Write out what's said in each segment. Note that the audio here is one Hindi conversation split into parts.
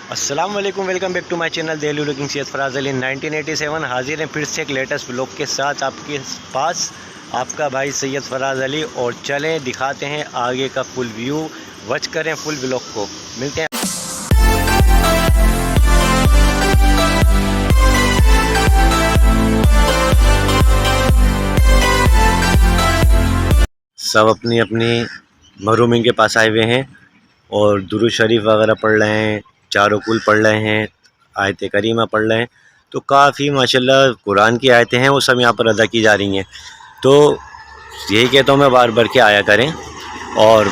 अस्सलाम वालेकुम, welcome back to my channel daily looking Syed Faraz Ali 1987 हाजिर हैं फिर से एक लेटेस्ट व्लॉग के साथ आपके पास। आपका भाई सैयद फराज अली, और चलें दिखाते हैं आगे का फुल व्यू। वॉच करें फुल व्लॉग को, मिलते हैं। सब अपनी अपनी महरूमिन के पास आए हुए हैं और दुरूद शरीफ वगैरह पढ़ रहे हैं, चारों कुल पढ़ रहे हैं, आयत करीमा पढ़ रहे हैं। तो काफ़ी माशाल्लाह कुरान की आयतें हैं, वो सब यहाँ पर अदा की जा रही हैं। तो यही कहता हूँ मैं, बार बार के आया करें और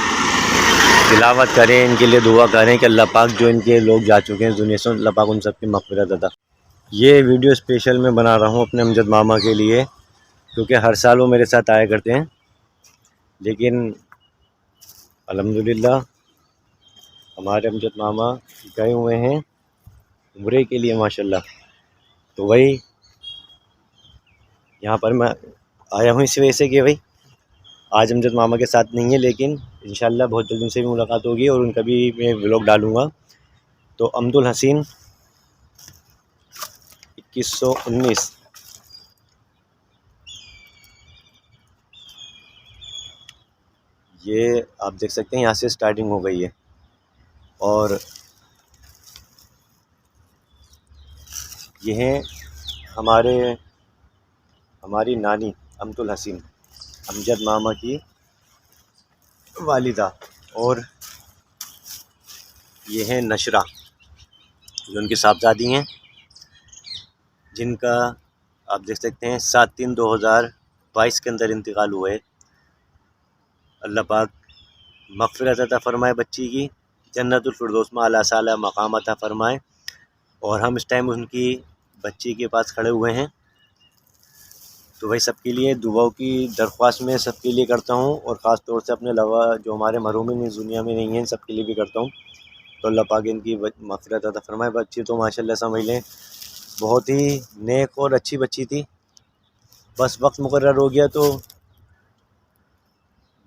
तिलावत करें, इनके लिए दुआ करें कि अल्लाह पाक जो इनके लोग जा चुके हैं दुनिया से, अल्लाह पाक उन सब की मग़फ़िरत अता। ये वीडियो स्पेशल मैं बना रहा हूँ अपने अमजद मामा के लिए, क्योंकि हर साल वो मेरे साथ आया करते हैं, लेकिन अल्हम्दुलिल्लाह हमारे अमजद मामा गए हुए हैं उम्रे के लिए माशाल्लाह। तो वही यहाँ पर मैं आया हूँ इस वजह से कि भाई आज अमजद मामा के साथ नहीं है, लेकिन इंशाल्लाह बहुत जल्द उनसे भी मुलाकात होगी और उनका भी मैं व्लॉग डालूँगा। तो अब्दुल हसीन 2119 ये आप देख सकते हैं, यहाँ से स्टार्टिंग हो गई है। और ये हैं हमारी नानी अब्दुल हसीन, अमजद मामा की वालिदा, और ये हैं नशरा जो उनकी साहबजादी हैं, जिनका आप देख सकते हैं 7/3/2022 के अंदर इंतकाल हुए। अल्लाह पाक मग़फ़िरत अता फ़रमाए बच्ची की, जन्नतुल फ़िरदौस में आला साला मकाम अता फ़रमाए। और हम इस टाइम उनकी बच्ची के पास खड़े हुए हैं। तो भाई सबके लिए दुआओं की दरख्वास्त मैं सबके लिए करता हूँ, और ख़ास तौर से अपने अलावा जो हमारे महरूमिन इस दुनिया में नहीं हैं, सबके लिए भी करता हूँ। तो अल्लाह पाक इनकी मग़फ़िरत अता फ़रमाए। बच्ची तो माशाल्लाह समझ लें बहुत ही नेक और अच्छी बच्ची थी, बस वक्त मुकर्रर हो गया तो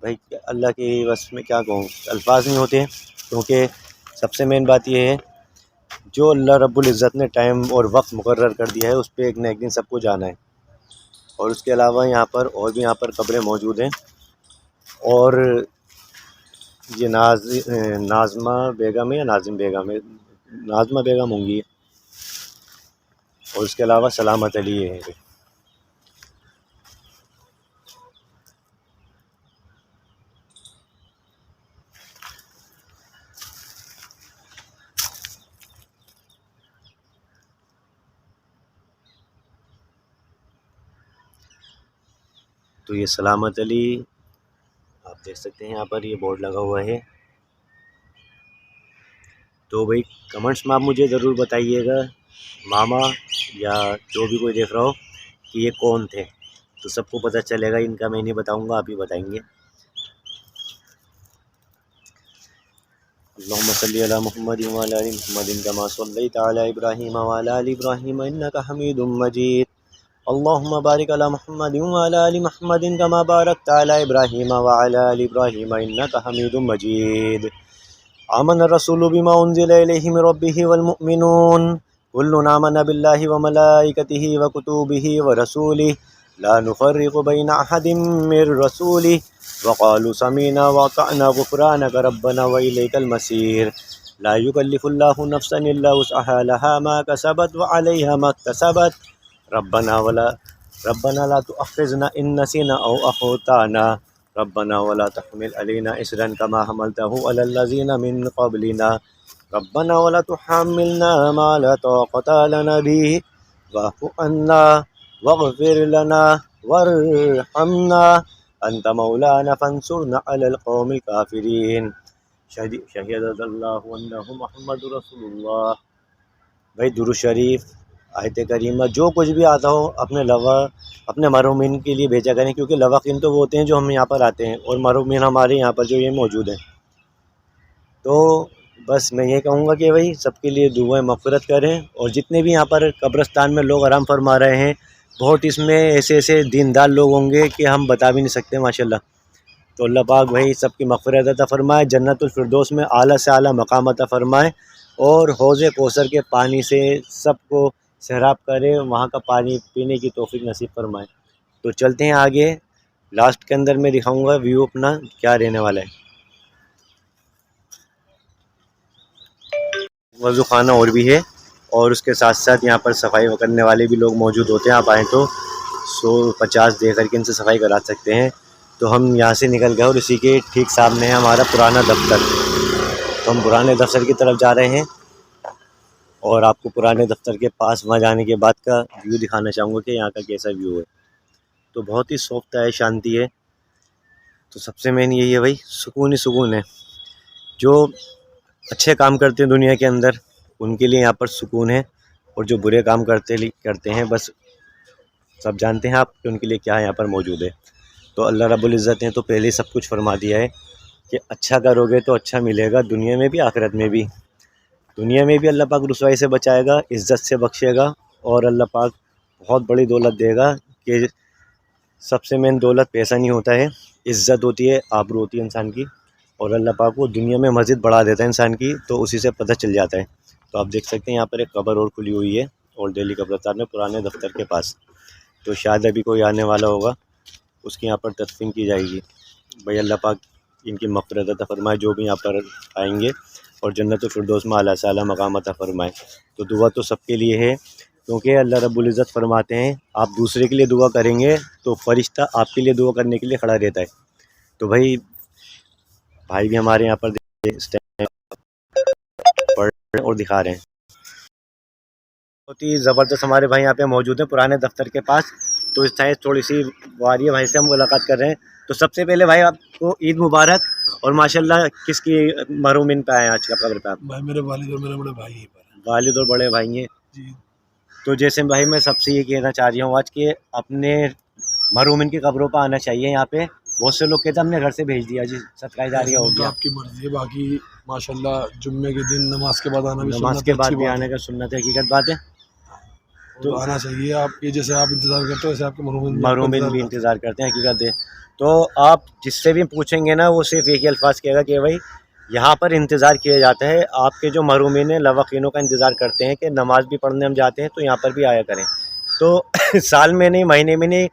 भाई अल्लाह के बस में क्या कहूँ, अल्फाज नहीं होते। क्योंकि सबसे मेन बात यह है, जो अल्लाह रब्बुल इज़्ज़त ने टाइम और वक्त मुकर्रर कर दिया है, उस पर एक न एक दिन सबको जाना है। और उसके अलावा यहाँ पर और भी यहाँ पर कब्रें मौजूद हैं। और ये नाज़मा बेगम है या नाज़िम बेगम है, नाज़मा बेगम होंगी। और उसके अलावा सलामत अली है। तो ये सलामत अली आप देख सकते हैं, यहाँ पर ये बोर्ड लगा हुआ है। तो भाई कमेंट्स में आप मुझे ज़रूर बताइएगा, मामा या जो भी कोई देख रहा हो, कि ये कौन थे। तो सबको पता चलेगा, इनका मैं नहीं बताऊंगा, आप ही बताएंगे। अल्लाहुम्मा सल्ली अला मुहम्मदिन व अला आलि मुहम्मदिन कमा सल्लैता अला इब्राहीम व अला आलि इब्राहीम इन्नका हमीदुम मजीद। अल्लाहुम्मा बारिक अला मुहम्मदिन व अला आलि मुहम्मदिन कमा बारकता अला इब्राहीम व अला आलि इब्राहीम इन्नका हमीदुम मजीद। आमन रसूलु बिमा उन्ज़िला इलैहि मिन रब्बिहि वल मुअ्मिनून कुल्लुन आमना बिल्लाहि व मलाइकतिहि व कुतुबिहि व रसूलिहि ला नुफ़र्रिक़ु बैना अहदिम मिर रसूलिहि व क़ालू समीना व अतअना गुफ़रानक रब्बना व इलैकल मसीर। ला युकल्लिफ़ुल्लाहु नफ़्सन इल्ला वुस्अहा लहा मा कसबत व अलैहा मा इक्तसबत रब्बना ला तुअख़्ख़िज़ना इन नसीना औ अख़्ताना रब्बना वला तहमिल अलैना इसरन कमा हमलतहु अलल लज़ीना मिन क़ब्लिना रब्बना वला तुहम्मिलना मा ला ताक़ता लना बिही वाअफ़ु अन्ना वग़फ़िर लना वरहमना अंत मौलाना फंसुरना अलल क़ौमिल काफ़िरीन। शहीदल्लाहु अन्नहु मुहम्मदुर रसूलुल्लाह। भाई दुरूद शरीफ, आयत करीमा, जो कुछ भी आता हो अपने महरूमिन के लिए भेजा करें, क्योंकि लवाकिन तो वो होते हैं जो हम यहाँ पर आते हैं, और महरूमिन हमारे यहाँ पर जो ये मौजूद हैं। तो बस मैं ये कहूँगा कि भाई सबके लिए दुआएं मग़फ़िरत करें। और जितने भी यहाँ पर कब्रिस्तान में लोग आराम फरमा रहे हैं, बहुत इसमें ऐसे ऐसे दीनदार लोग होंगे कि हम बता भी नहीं सकते माशाल्लाह। तो अल्लाह पाक भाई सबकी मग़फ़िरत अता फ़रमाए, जन्नतुल फ़िरदौस में आला से आला मकाम अता फ़रमाए। और हौज़ कौसर के पानी से सबको सैराब करे, वहाँ का पानी पीने की तौफीक नसीब फरमाए। तो चलते हैं आगे, लास्ट के अंदर मैं दिखाऊंगा व्यू अपना क्या रहने वाला है। वज़ू खाना और भी है, और उसके साथ साथ यहाँ पर सफाई करने वाले भी लोग मौजूद होते हैं। आप आएँ तो 150 दे करके इनसे सफाई करा सकते हैं। तो हम यहाँ से निकल गए और इसी के ठीक सामने है हमारा पुराना दफ्तर। तो हम पुराने दफ्तर की तरफ जा रहे हैं और आपको पुराने दफ्तर के पास वहाँ जाने के बाद का व्यू दिखाना चाहूँगा कि यहाँ का कैसा व्यू है। तो बहुत ही सॉफ्ट है, शांति है। तो सबसे मेन यही है भाई, सुकून ही सुकून है। जो अच्छे काम करते हैं दुनिया के अंदर, उनके लिए यहाँ पर सुकून है, और जो बुरे काम करते हैं, बस सब जानते हैं आप कि उनके लिए क्या यहाँ पर मौजूद है। तो अल्लाह रब्बुल इज़्ज़त ने तो पहले ही सब कुछ फरमा दिया है कि अच्छा करोगे तो अच्छा मिलेगा, दुनिया में भी आखिरत में भी। दुनिया में भी अल्लाह पाक रुसवाई से बचाएगा, इज़्ज़त से बख्शेगा, और अल्लाह पाक बहुत बड़ी दौलत देगा। कि सबसे मेन दौलत पैसा नहीं होता है, इज़्ज़त होती है, आबरू होती है इंसान की, और अल्लाह पाक वो दुनिया में मज़ीद बढ़ा देता है इंसान की, तो उसी से पता चल जाता है। तो आप देख सकते हैं यहाँ पर एक कब्र और खुली हुई है, ओल्ड दिल्ली कब्रिस्तान में पुराने दफ्तर के पास। तो शायद अभी कोई आने वाला होगा, उसकी यहाँ पर तदफीन की जाएगी। भाई अल्लाह पाक इनकी मग़फ़िरत अता फ़रमाए, जो भी यहाँ पर आएंगे, और जन्नत फ़िरदौस में आला साला मकाम अता फ़रमाए। तो दुआ तो सबके लिए है, क्योंकि अल्लाह रब्बुल इज़्ज़त फरमाते हैं आप दूसरे के लिए दुआ करेंगे तो फ़रिश्ता आपके लिए दुआ करने के लिए खड़ा रहता है। तो भाई भी हमारे यहाँ पर इस टाइम पढ़ रहे हैं और दिखा रहे हैं। बहुत ही ज़बरदस्त हमारे भाई यहाँ पे मौजूद हैं पुराने दफ्तर के पास। तो इस टाइम थोड़ी सी वारी है, भाई से हम मुलाकात कर रहे हैं। तो सबसे पहले भाई आपको ईद मुबारक, और माशाल्लाह किसकी महरूमिन पे आए आज का कब्र पे आप? भाई मेरे वालिद और मेरे बड़े भाई हैं पर। वालिद और बड़े भाई हैं जी। तो जैसे भाई मैं सबसे ये कहना चाह रही हूँ आज कि अपने मरहूमिन की कब्रों पर आना चाहिए। यहाँ पे बहुत से लोग कहते हैं हमने घर से भेज दिया जी, सदका जारिया हो तो गया। आपकी मर्जी है, बाकी माशाल्लाह जुम्मे के दिन नमाज के बाद आना भी नमाज के बाद भी आने का सुन्नत है, हकीकत बात है। तो आना चाहिए। आप ये जैसे आप इंतज़ार करते हो वैसे आपके मरहूमिन भी इंतज़ार करते हैं, हकीकत है। तो आप जिससे भी पूछेंगे ना, वो सिर्फ एक ही अल्फाज कहेगा कि भाई यहाँ पर इंतज़ार किया जाता है। आपके जो मरहूमिन लवाकीनों का इंतज़ार करते हैं कि नमाज भी पढ़ने हम जाते हैं तो यहाँ पर भी आया करें। तो साल में नहीं, महीने में नहीं,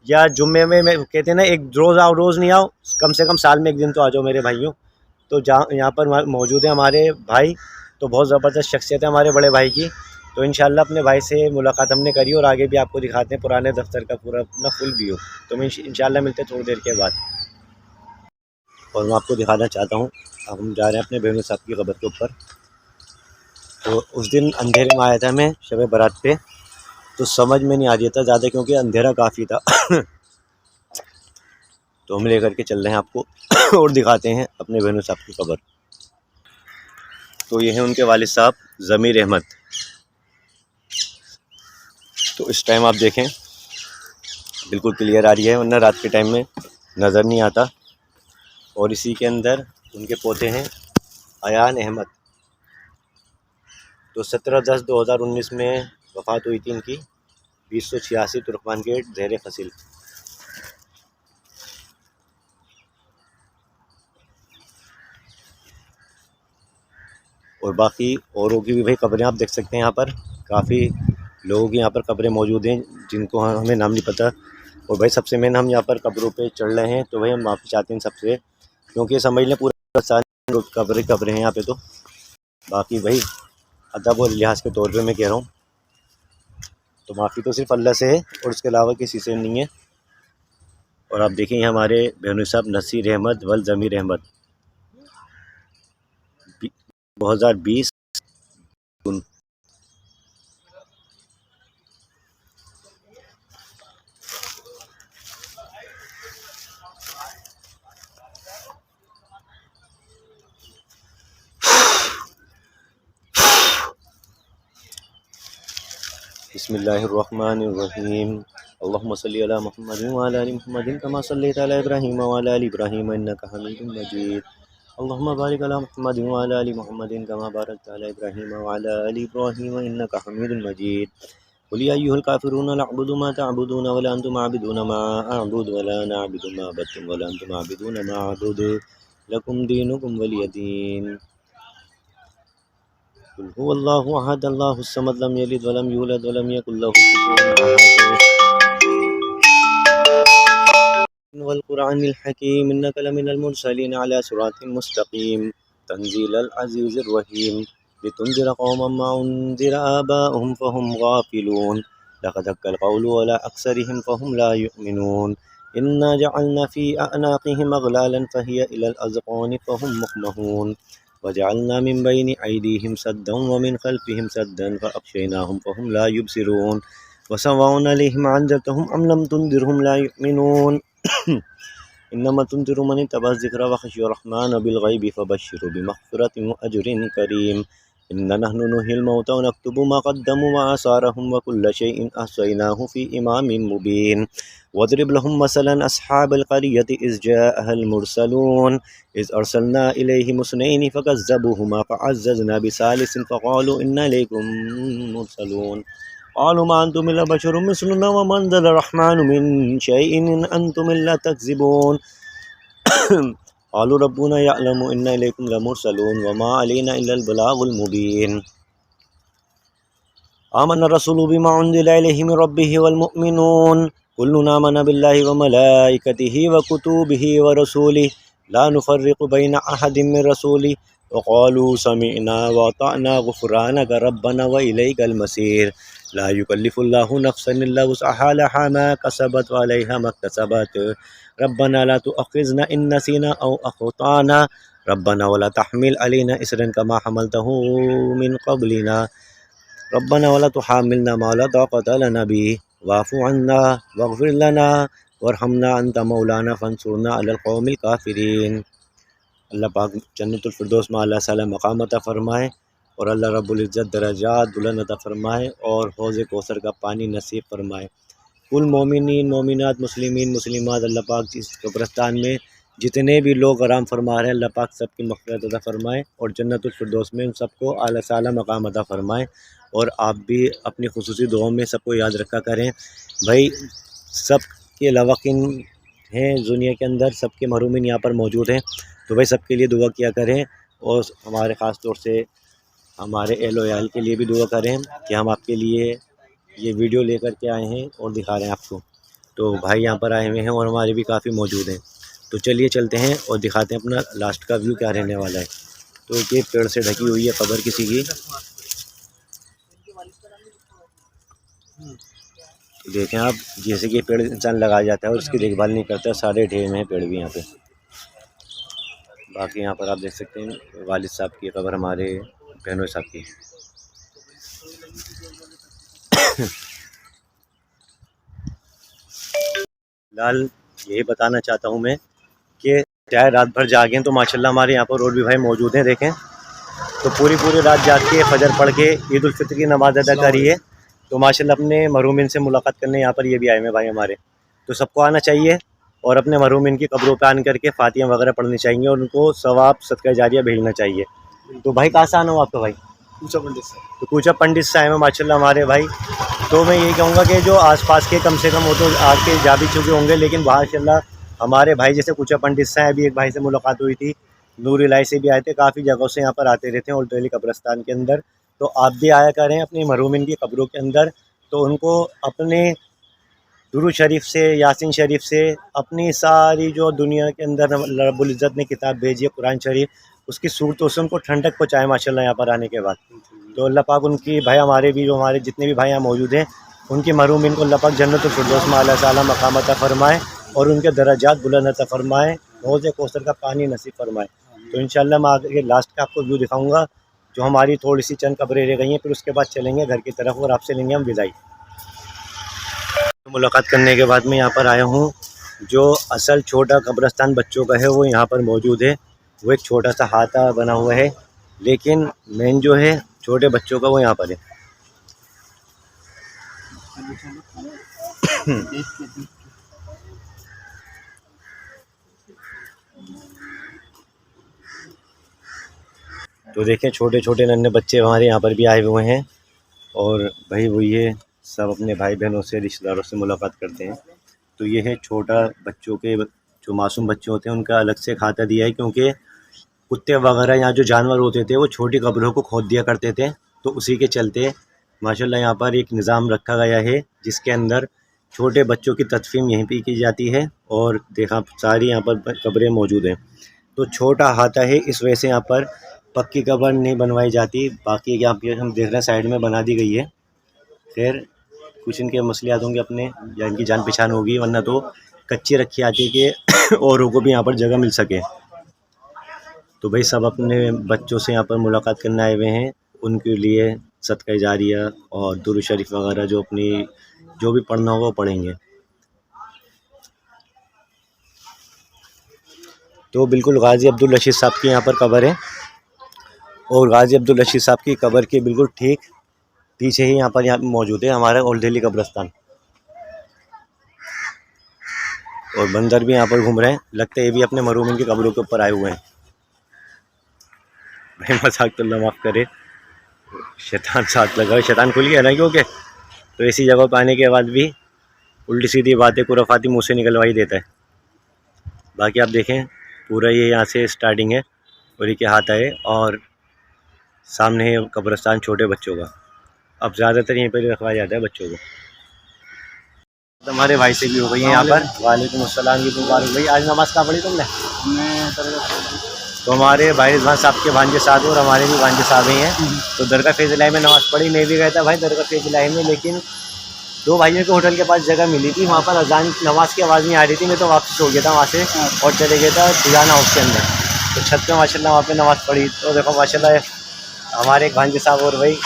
या जुम्मे में कहते हैं ना, एक रोज़ आओ रोज़ नहीं आओ, कम से कम साल में एक दिन तो आ जाओ मेरे भाइयों। तो जहाँ यहाँ पर मौजूद है हमारे भाई, तो बहुत ज़बरदस्त शख्सियत है हमारे बड़े भाई की। तो इंशाल्लाह अपने भाई से मुलाकात हमने करी, और आगे भी आपको दिखाते हैं पुराने दफ्तर का पूरा अपना फुल व्यू। तो मैं इंशाल्लाह मिलते हैं थोड़ी देर के बाद। और मैं आपको दिखाना चाहता हूँ, अब हम जा रहे हैं अपने बहनों साहब की कब्र के ऊपर। तो उस दिन अंधेरे में आया था मैं शब बारात पे, तो समझ में नहीं आ रहा था ज़्यादा, क्योंकि अंधेरा काफ़ी था। तो हम लेकर के चल रहे हैं आपको और दिखाते हैं अपने बहनों साहब की कब्र। तो ये है उनके वालिद साहब ज़मीर अहमद। तो इस टाइम आप देखें बिल्कुल क्लियर आ रही है, वरना रात के टाइम में नज़र नहीं आता। और इसी के अंदर उनके पोते हैं अयान अहमद। तो 17/10/2019 में वफ़ात हुई थी इनकी, 286 तुर्कमान गेट ज़ेर फसिल। और बाकी औरों की भी भाई कब्रें आप देख सकते हैं। यहाँ पर काफ़ी लोगों की यहाँ पर कब्रें मौजूद हैं जिनको हमें नाम नहीं पता। और भाई सबसे मेन हम यहाँ पर कब्रों पे चढ़ रहे हैं, तो भाई हम माफ़ी चाहते हैं सबसे, क्योंकि समझ लें पूरा साल कब्रें हैं यहाँ पे। तो बाकी भाई अदब और लिहाज के तौर पे मैं कह रहा हूँ, तो माफ़ी तो सिर्फ अल्लाह से है और उसके अलावा किसी से नहीं है। और आप देखें हमारे बहनोई साहब नसीर अहमद वल ज़मीर अहमद 2020। बिस्मिल्लाहिर्रहमानिर्रहीम। अल्लाहुम्मा सल्ली अला मुहम्मदिन व अला आलि मुहम्मदिन कमा सल्लैता अला इब्राहीम व अला आलि इब्राहीम इन्नका हमीदुम मजीद। अल्लाहुम्मा बारिक अला मुहम्मदिन व अला आलि मुहम्मदिन कमा बारकता अला इब्राहीम व अला आलि इब्राहीम इन्नका हमीदुम मजीद। कुल या अय्युहल काफिरून ला अअबुदु मा तअबुदून व ला अंतुम आबिदून मा अअबुदु व ला नअबुदु मा अबदतुम व ला अंतुम आबिदून मा अअबुदु लकुम दीनुकुम वलिय दीन। कुल हुवल्लाहु अहद अल्लाहुस समद लम यलिद वलम यूलद वलम यकुल लहू कुफुवन अहद वल कुरानिल हकीम इन्नका लमिनल मुरसलीन अला सिरातिन मुस्तकीम तंजीलल अज़ीज़िर रहीम लितुंज़िरा कौमम मा उन्ज़िरा आबाउहुम फहुम गाफिलून लक़द हक़्क़ल क़ौलु अला अक्सरिहिम फहुम ला युमिनून इन्ना जअलना फ़ी अअनाक़िहिम अग़लालन फ़हिय इलल अज़क़ानि फ़हुम मुक़महून वजअलना मिन बैनि अयदीहिम सद्दन व मिन ख़ल्फ़िहिम सद्दन फ़अग़शयनाहुम फ़हुम ला युबसिरून वसवाउन अलैहिम अअन्ज़रतहुम अम लम तुनज़िरहुम ला युमिनून इन्नमा तुनज़िरु मन इत्तबअ ज़िक्र व ख़शिय अर्रहमान बिलग़ैबि फ़बश्शिरहु बिमग़फ़िरतिन व अज्रिन करीम इन्ना नहनु नुह्यिल मौता व नक्तुबु मा क़द्दमू व आसारहुम व कुल्ल शैइन अहसयनाहु फ़ी इमामिन मुबीन वज़रिब लहुम मसलन अस्हाबल क़रियति इज़ जाअहल मुरसलून इज़ अरसलना इलैहिम इस्नैनि फ़कज़्ज़बूहुमा फ़अज़्ज़ज़ना बिसालिसिन फ़क़ालू इन्ना इलैकुम मुरसलून क़ालू मा अंतुम इल्ला बशरुम मिस्लुना व मा अंज़ल अर्रहमानु मिन शैइन इन अंतुम इल्ला तकज़िबून क़ालू रब्बुना यअलमु इन्ना इलैकुम लमुरसलून व मा अलैना इल्लल बलागुल मुबीन आमन रसूलु बिमा उन्ज़िला इलैहि मिन रब्बिहि वल मुअमिनून कुल्लुन आमना बिल्लाहि व मलाइकतिहि व कुतुबिहि व रसूलिहि ला नुफ़र्रिक़ु बैना अहदिम मिन रसूलिहि व क़ालू समिअना व अतअना ग़ुफ़्रानक रब्बना व इलैकल मसीर ला युकल्लिफ़ुल्लाहु नफ़्सन इल्ला वुसअहा लहा मा कसबत व अलैहा मा इक्तसबत रब्बना ला तुअख़्ख़िज़ना इन नसीना औ अख़्ताना रब्बना वला तहमिल अलैना इसरन कमा हमलतहु मिन क़ब्लिना रब्बना वला तुहामिलना मा ला ताक़त लना बिहि वाफ़ु अन्ना वग़फ़िर लना वरहमना अंत मौलाना फ़ंसुरना अलल क़ौमिल काफ़िरीन। अल्लाह पाक जन्नतुल फ़िरदौस में आला साला मक़ाम अता फ़रमाए और अल्लाह रब्बुल इज़्ज़त दरजात बुलंद अता फ़रमाए और हौज़ कौसर का पानी नसीब फ़रमाए। कुल मोमिनीन मोमिनात मुस्लिमीन मुस्लिमात अल्लाह पाक इस कब्रिस्तान में जितने भी लोग आराम फरमा रहे हैं अल्लाह पाक सबकी मग़फ़िरत अता फ़रमाए और जन्नतुल फ़िरदौस में उन सबको आला साला मक़ाम अता फ़रमाए। और आप भी अपनी ख़ुसूसी दुआओं में सबको याद रखा करें भाई, सब के लवाकिन हैं दुनिया के अंदर, सबके महरूमिन यहाँ पर मौजूद हैं, तो भाई सबके लिए दुआ किया करें और हमारे ख़ास तौर से हमारे अहल व याल के लिए भी दुआ करें कि हम आपके लिए ये वीडियो लेकर के आए हैं और दिखा रहे हैं आपको। तो भाई यहाँ पर आए हुए हैं और हमारे भी काफ़ी मौजूद हैं, तो चलिए चलते हैं और दिखाते हैं अपना लास्ट का व्यू क्या रहने वाला है। तो ये पेड़ से ढकी हुई है कब्र किसी की, तो देखें आप, जैसे कि पेड़ इंसान लगा जाता है और उसकी देखभाल नहीं करता, सारे ढेर में हैं पेड़ भी यहाँ पे। बाकी यहाँ पर आप देख सकते हैं वालिद साहब की कब्र, हमारे बहनों साहब की। फिलहाल यही बताना चाहता हूँ मैं कि चाहे रात भर जागें तो माशाल्लाह हमारे यहाँ पर और भी भाई मौजूद हैं। देखें तो पूरी रात जाग के फजर पढ़ के ईद उल फित्र की नमाज़ अदा करी है, तो माशाल्लाह अपने मरहूमिन से मुलाकात करने यहाँ पर ये भी आए हैं भाई हमारे। तो सबको आना चाहिए और अपने मरहूमिन की कब्रों पे आन करके फ़ातिहा वगैरह पढ़नी चाहिए और उनको सवाब सदका जारिया भेजना चाहिए। तो भाई कहाँ से आना हो आपका भाई? कूचा पंडित से। तो कूचा पंडित से आए हैं माशाल्लाह हमारे भाई। तो मैं यही कहूँगा कि जो आसपास के कम से कम वो तो आके जा भी चुके होंगे, लेकिन माशाल्लाह हमारे भाई जैसे कूचा पंडित से अभी एक भाई से मुलाकात हुई थी, नूर इलाही से भी आए थे, काफ़ी जगहों से यहाँ पर आते रहते हैं ओल्ड दिल्ली कब्रिस्तान के अंदर। तो आप भी आया करें अपनी मरहूमिन की कब्रों के अंदर, तो उनको अपने दुरूद शरीफ से, यासीन शरीफ से, अपनी सारी जो दुनिया के अंदर रब्बुल इज़्ज़त ने किताब भेजी है कुरान शरीफ, उसकी सूरतों से उनको ठंडक पहुँचाए माशाल्लाह यहाँ पर आने के बाद। तो अल्लाह पाक उनकी भाई हमारे भी जो हमारे जितने भी भाई यहाँ मौजूद हैं उनकी मरहूमिन को अल्लाह पाक जन्नतुल फ़िरदौस में आला साला मक़ाम अता फ़रमाए और उनके दर्जात बुलंद अता फ़रमाए, हौज़ कौसर का पानी नसीब फ़रमाए। तो इंशाअल्लाह मैं आगे लास्ट का आपको व्यू दिखाऊँगा, जो हमारी थोड़ी सी चंद कब्रें रह गई हैं, फिर उसके बाद चलेंगे घर की तरफ और आपसे लेंगे हम विदाई। मुलाकात करने के बाद मैं यहाँ पर आया हूँ, जो असल छोटा कब्रिस्तान बच्चों का है वो यहाँ पर मौजूद है। वो एक छोटा सा हाथा बना हुआ है, लेकिन मेन जो है छोटे बच्चों का वो यहाँ पर है। तो देखें छोटे छोटे नन्हे बच्चे हमारे यहाँ पर भी आए हुए हैं और भाई वो ये सब अपने भाई बहनों से रिश्तेदारों से मुलाकात करते हैं। तो ये है छोटा बच्चों के जो मासूम बच्चे होते हैं उनका अलग से खाता दिया है, क्योंकि कुत्ते वगैरह यहाँ जो जानवर होते थे वो छोटी कब्रों को खोद दिया करते थे। तो उसी के चलते माशाल्लाह यहाँ पर एक निज़ाम रखा गया है जिसके अंदर छोटे बच्चों की तदफीन यहीं पे की जाती है। और देखा सारी यहाँ पर कब्रें मौजूद हैं। तो छोटा हाथा है, इस वजह से यहाँ पर पक्की कब्र नहीं बनवाई जाती। बाकी यहाँ पे हम देख रहे हैं साइड में बना दी गई है। खैर कुछ इनके मसलियात होंगे अपने या इनकी जान पहचान होगी, वरना तो कच्ची रखी आती है कि औरों को भी यहाँ पर जगह मिल सके। तो भाई सब अपने बच्चों से यहाँ पर मुलाकात करने आए हुए हैं, उनके लिए सदका जारिया और दुरूद शरीफ वगैरह जो अपनी जो भी पढ़ना होगा वो पढ़ेंगे। तो बिल्कुल गाज़ी अब्दुल रशीद साहब की यहाँ पर कब्र है और गाज़ी अब्दुल रशीद साहब की कब्र के बिल्कुल ठीक पीछे ही यहाँ मौजूद है हमारा ओल्ड दिल्ली कब्रिस्तान। और बंदर भी यहाँ पर घूम रहे हैं, लगता है ये भी अपने मरूमिन की कब्रों के ऊपर आए हुए हैं। भाई मजाक तो अल्लाह माफ़ करे, शैतान साथ लगा, शैतान खुल गया ना क्योंकि तो ऐसी जगह पर आने के बाद भी उल्टी सीधी बातें खुराफाती मुँह से निकलवा ही देता है। बाकी आप देखें पूरा ये यहाँ से स्टार्टिंग है और ये के हाथ आए और सामने है कब्रिस्तान छोटे बच्चों का। अब ज़्यादातर यहीं पर रखवाया जाता है बच्चों को। हमारे भाई से भी हो गई है यहाँ पर। वालेकुम अस्सलाम की मुबारक। भाई आज नमाज़ कहाँ पढ़ी तुमने? तो हमारे भाई रिजवान साहब के भांजे साहब और हमारे भी भांजे साहब ही हैं। तो दरगाह फैज़ इलाही में नमाज़ पढ़ी। मैं भी गया था भाई दरगाह फैज़ इलाही में, लेकिन दो भाइयों के होटल के पास जगह मिली थी, वहाँ पर अजान नमाज़ की आवाज़ नहीं आ रही थी। मैं तो वापस हो गया था वहाँ से और चले गया था खुजाना हाउस के अंदर। तो छत पे माशाल्लाह वहाँ पे नमाज़ पढ़ी। तो देखो माशाल्लाह हमारे एक भांजे साहब और भाई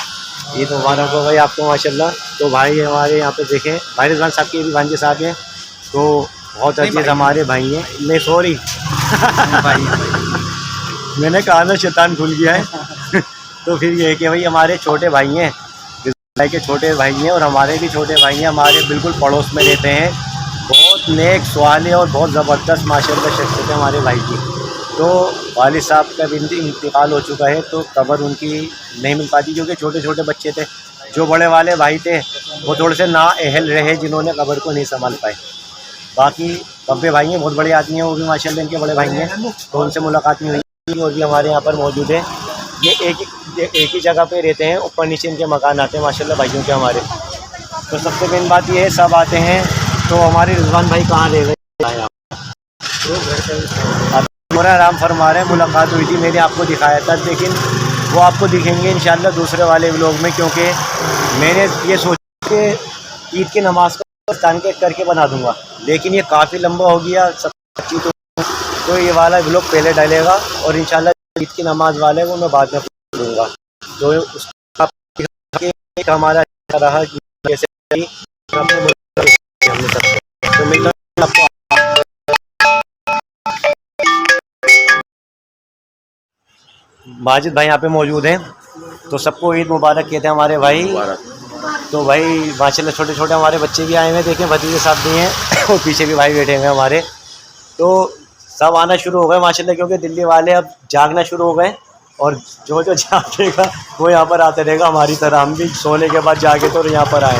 ईद मुबारक हो भाई आपको माशाल्लाह। तो भाई हमारे यहाँ पे देखें भाई रिजवान साहब के भी भांजे साहब हैं, तो बहुत अजीज़ हमारे भाई हैं। नहीं सॉरी मैंने कहा ना शैतान खुल गया है तो फिर ये है कि भाई हमारे छोटे भाई हैं, भाई के छोटे भाई हैं और हमारे भी छोटे भाई हैं, हमारे बिल्कुल पड़ोस में रहते हैं। बहुत नेक सवाल है और बहुत ज़बरदस्त माशाल्लाह शख्सियत है हमारे भाई की। तो वालिद साहब का भी इंतकाल हो चुका है, तो कब्र उनकी नहीं मिल पाती क्योंकि छोटे छोटे बच्चे थे। जो बड़े वाले भाई थे वो थोड़े से नाअहल रहे जिन्होंने कब्र को नहीं संभाल पाए। बाकी बब्बे भाई हैं, बहुत बड़े आदमी हैं वो भी माशाल्लाह, इनके बड़े भाई हैं, तो उनसे मुलाकात नहीं हुई और भी हमारे यहाँ पर मौजूद है। ये एक ही जगह पे रहते हैं, ऊपर नीचे इनके मकान आते हैं माशाल्लाह भाइयों के हमारे। तो सबसे मेन बात ये है सब आते हैं। तो हमारे रिजवान भाई कहाँ रह गए? हमारा आराम फरमा रहे हैं। मुलाकात हुई थी, मैंने आपको दिखाया था, लेकिन वो आपको दिखेंगे इंशाल्लाह दूसरे वाले व्लॉग में, क्योंकि मैंने ये सोचा कि ईद की नमाज़ का स्थान के करके बना दूंगा, लेकिन ये काफ़ी लंबा हो गया सब चीज़। तो ये वाला व्लॉग पहले डालेगा और इंशाल्लाह ईद की नमाज वाले वो मैं बाद में दूँगा। तो उसका हमारा रहा कि कैसे हमने सब तो मिलता आपको। माजिद भाई यहाँ पे मौजूद हैं, तो सबको ईद मुबारक कहते हैं हमारे भाई। तो भाई माशाल्लाह छोटे छोटे हमारे बच्चे भी आए हुए हैं, देखें भतीजे साहब भी हैं और पीछे भी भाई बैठे हुए हैं हमारे। तो सब आना शुरू हो गए माशाल्लाह, क्योंकि दिल्ली वाले अब जागना शुरू हो गए और जो जो जागेगा वो यहाँ पर आते रहेगा। हमारी तरह हम भी सोने के बाद जागे तो यहाँ पर आए।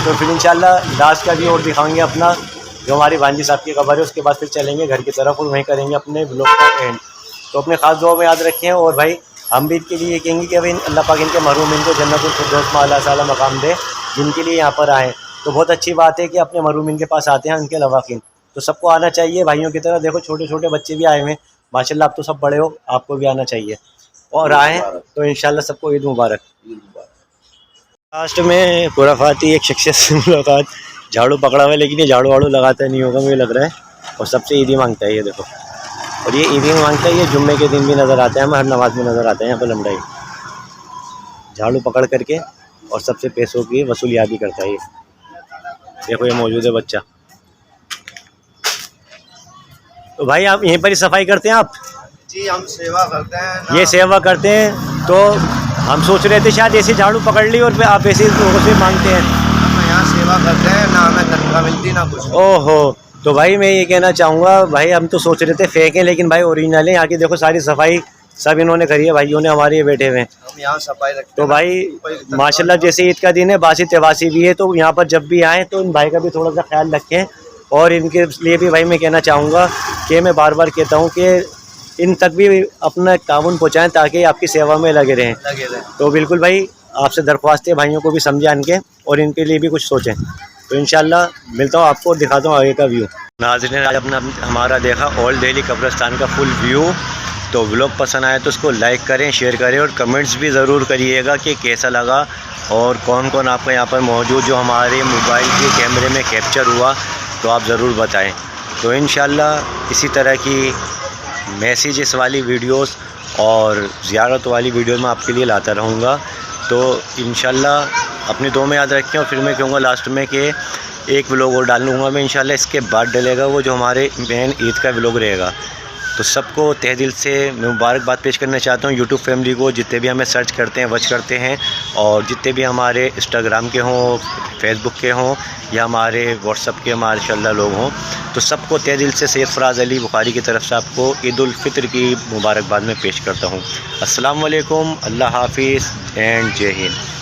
तो फिर इंशाल्लाह लास्ट का भी और दिखाएंगे अपना जो हमारी भांजी साहब की खबर है, उसके बाद फिर चलेंगे घर की तरफ और वहीं करेंगे अपने ब्लॉग का एंड। तो अपने ख़ास दुआ में याद रखें और भाई हम भी इनके लिए कहेंगे कि भाई अल्लाह पाक इनके महरूम इनको जन्नतुल फिरदौस में आला साला मकाम दे जिनके लिए यहाँ पर आए। तो बहुत अच्छी बात है कि अपने महरूम इनके पास आते हैं उनके लवाकिन। तो सबको आना चाहिए भाइयों की तरह। देखो छोटे छोटे बच्चे भी आए हुए हैं माशाल्लाह, आप तो सब बड़े हो, आपको भी आना चाहिए और आए तो इंशाल्लाह सबको ईद मुबारक। लास्ट में खुराफाती एक शख्सियत से मुलाकात, झाड़ू पकड़ा हुआ है लेकिन ये झाड़ू वाड़ू लगाता नहीं होगा मुझे लग रहा है, और सबसे ईदी मांगता है ये देखो। और ये ईदी मांगता है, ये जुम्मे के दिन भी नज़र आता है, हमें हर नमाज में नज़र आता है यहाँ पर लमड़ाई झाड़ू पकड़ करके और सबसे पैसों की वसूलियाबी करता है ये। देखो ये मौजूद है बच्चा। तो भाई आप यहीं पर ही सफाई करते हैं आप? जी हम सेवा करते हैं। ये सेवा करते हैं, तो हम सोच रहे थे शायद ऐसे झाड़ू पकड़ ली और फिर आप ऐसे लोगों से मांगते हैं। हम यहाँ सेवा करते हैं, ना हमें तनख्वाह मिलती ना कुछ। ओहो, तो भाई मैं ये कहना चाहूँगा भाई हम तो सोच रहे थे फेंकें, लेकिन भाई ओरिजिनल है यहाँ की। देखो सारी सफाई सब इन्होंने करी है, भाइयों ने हमारे ये बैठे हुए हैं। हम यहाँ सफाई रखते तो हैं। भाई माशाल्लाह जैसे ईद का दिन है, बासी त्योहासी भी है, तो यहाँ पर जब भी आएँ तो इन भाई का भी थोड़ा सा ख्याल रखें। और इनके लिए भी भाई मैं कहना चाहूँगा कि मैं बार बार कहता हूँ कि इन तक भी अपना ताउन पहुँचाएँ ताकि आपकी सेवा में लगे रहें। लगे रहे। तो बिल्कुल भाई आपसे दरख्वास्त है भाइयों को भी समझाने के और इनके लिए भी कुछ सोचें। तो इंशाल्लाह मिलता हूँ आपको और दिखाता हूँ आगे का व्यू। नाज़रीन आज अपना हमारा देखा ओल्ड दिल्ली कब्रिस्तान का फुल व्यू। तो व्लॉग पसंद आए तो उसको लाइक करें, शेयर करें और कमेंट्स भी ज़रूर करिएगा कि कैसा लगा और कौन कौन आपका यहाँ पर मौजूद जो हमारे मोबाइल के कैमरे में कैप्चर हुआ तो आप ज़रूर बताएं। तो इंशाल्लाह इसी तरह की मैसेजेस वाली वीडियोस और ज़ियारत वाली वीडियोस मैं आपके लिए लाता रहूँगा। तो इंशाल्लाह अपनी दुआ में याद रखें। और फिर मैं कहूँगा लास्ट में कि एक व्लॉग और डाल लूँगा मैं इंशाल्लाह, इसके बाद डलेगा वो जो हमारे मेन ईद का व्लॉग रहेगा। तो सबको तहे दिल से मैं मुबारकबाद पेश करना चाहता हूँ यूट्यूब फैमिली को, जितने भी हमें सर्च करते हैं वॉच करते हैं और जितने भी हमारे इंस्टाग्राम के हों, फेसबुक के हों या हमारे व्हाट्सअप के माशाल्लाह लोग हों। तो सबको तहे दिल से सैयद फराज अली बुखारी की तरफ से आपको ईद उल फितर की मुबारकबाद में पेश करता हूँ। अस्सलाम वालेकुम, अल्लाह हाफिज़ एंड जय हिंद।